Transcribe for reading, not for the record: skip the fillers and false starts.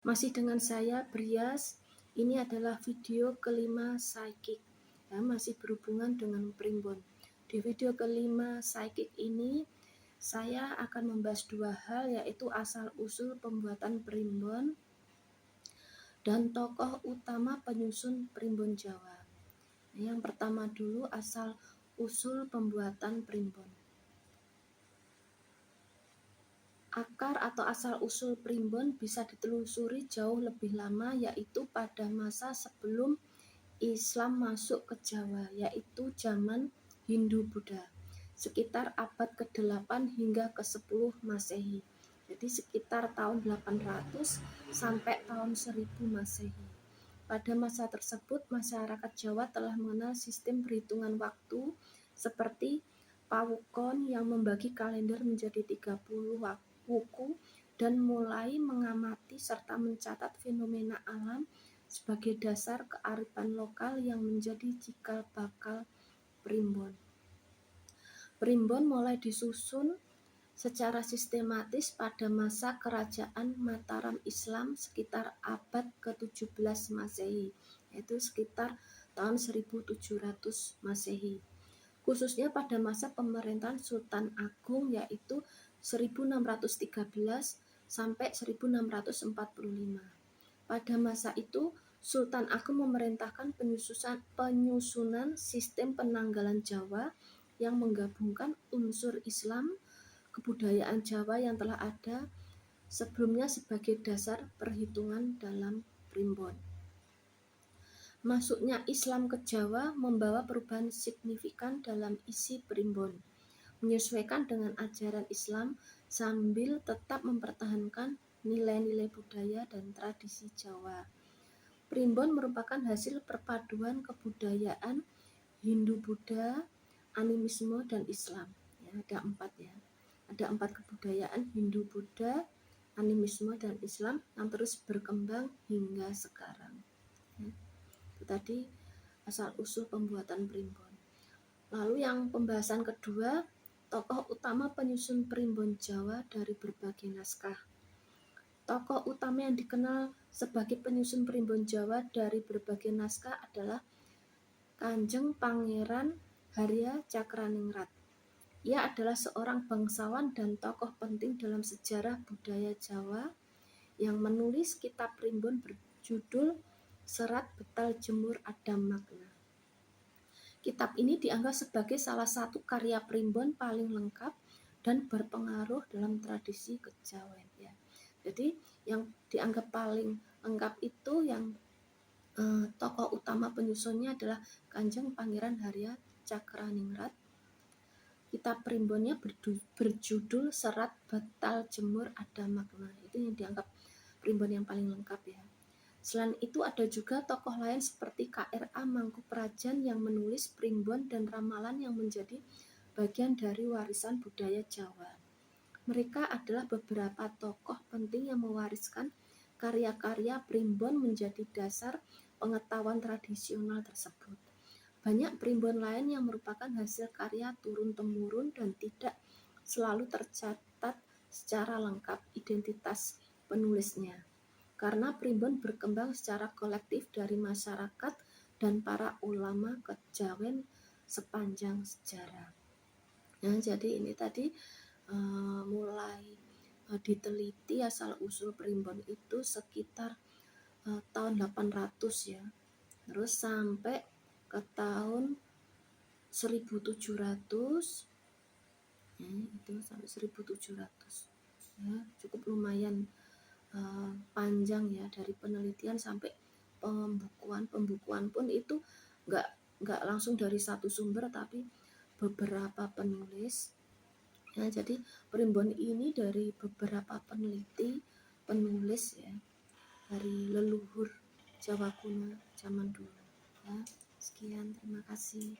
Masih dengan saya Brias. Ini adalah video kelima Psychic ya, masih berhubungan dengan primbon. Di video kelima Psychic ini saya akan membahas dua hal, yaitu asal usul pembuatan primbon dan tokoh utama penyusun primbon Jawa. Yang pertama dulu, asal usul pembuatan primbon. Akar atau asal-usul primbon bisa ditelusuri jauh lebih lama, yaitu pada masa sebelum Islam masuk ke Jawa, yaitu zaman Hindu-Buddha, sekitar abad ke-8 hingga ke-10 Masehi. Jadi sekitar tahun 800 sampai tahun 1000 Masehi. Pada masa tersebut, masyarakat Jawa telah mengenal sistem perhitungan waktu seperti Pawukon yang membagi kalender menjadi 30 wuku dan mulai mengamati serta mencatat fenomena alam sebagai dasar kearifan lokal yang menjadi cikal bakal primbon. Primbon mulai disusun secara sistematis pada masa kerajaan Mataram Islam sekitar abad ke-17 Masehi, yaitu sekitar tahun 1700 Masehi. Khususnya pada masa pemerintahan Sultan Agung, yaitu 1613 sampai 1645. Pada masa itu, Sultan Agung memerintahkan penyusunan sistem penanggalan Jawa yang menggabungkan unsur Islam, kebudayaan Jawa yang telah ada sebelumnya sebagai dasar perhitungan dalam primbon. Masuknya Islam ke Jawa membawa perubahan signifikan dalam isi primbon, menyesuaikan dengan ajaran Islam sambil tetap mempertahankan nilai-nilai budaya dan tradisi Jawa. Primbon merupakan hasil perpaduan kebudayaan Hindu-Buddha, animisme, dan Islam. Ya, ada empat kebudayaan Hindu-Buddha, animisme, dan Islam yang terus berkembang hingga sekarang. Ya, itu tadi asal-usul pembuatan primbon. Lalu yang pembahasan kedua, tokoh utama penyusun primbon Jawa dari berbagai naskah. Tokoh utama yang dikenal sebagai penyusun primbon Jawa dari berbagai naskah adalah Kanjeng Pangeran Harya Cakraningrat. Ia adalah seorang bangsawan dan tokoh penting dalam sejarah budaya Jawa yang menulis kitab primbon berjudul Serat Betal Jemur Ada Makna. Kitab ini dianggap sebagai salah satu karya primbon paling lengkap dan berpengaruh dalam tradisi kejawen. Ya. Jadi yang dianggap paling lengkap itu yang tokoh utama penyusunnya adalah Kanjeng Pangeran Harya Cakraningrat. Kitab primbonnya berjudul Serat Betal Jemur Ada Makna. Itu yang dianggap primbon yang paling lengkap ya. Selain itu ada juga tokoh lain seperti KRA Mangkuprajan yang menulis primbon dan ramalan yang menjadi bagian dari warisan budaya Jawa. Mereka adalah beberapa tokoh penting yang mewariskan karya-karya primbon menjadi dasar pengetahuan tradisional tersebut. Banyak primbon lain yang merupakan hasil karya turun-temurun dan tidak selalu tercatat secara lengkap identitas penulisnya, karena primbon berkembang secara kolektif dari masyarakat dan para ulama kejawen sepanjang sejarah. Nah, jadi ini tadi mulai diteliti asal-usul primbon itu sekitar tahun 800 ya. Terus sampai ke tahun 1700 ya, itu sampai 1700 ya, cukup lumayan panjang ya, dari penelitian sampai pembukuan pun itu nggak langsung dari satu sumber tapi beberapa penulis ya. Jadi primbon ini dari beberapa penulis ya, dari leluhur Jawa kuno zaman dulu ya. Sekian, terima kasih.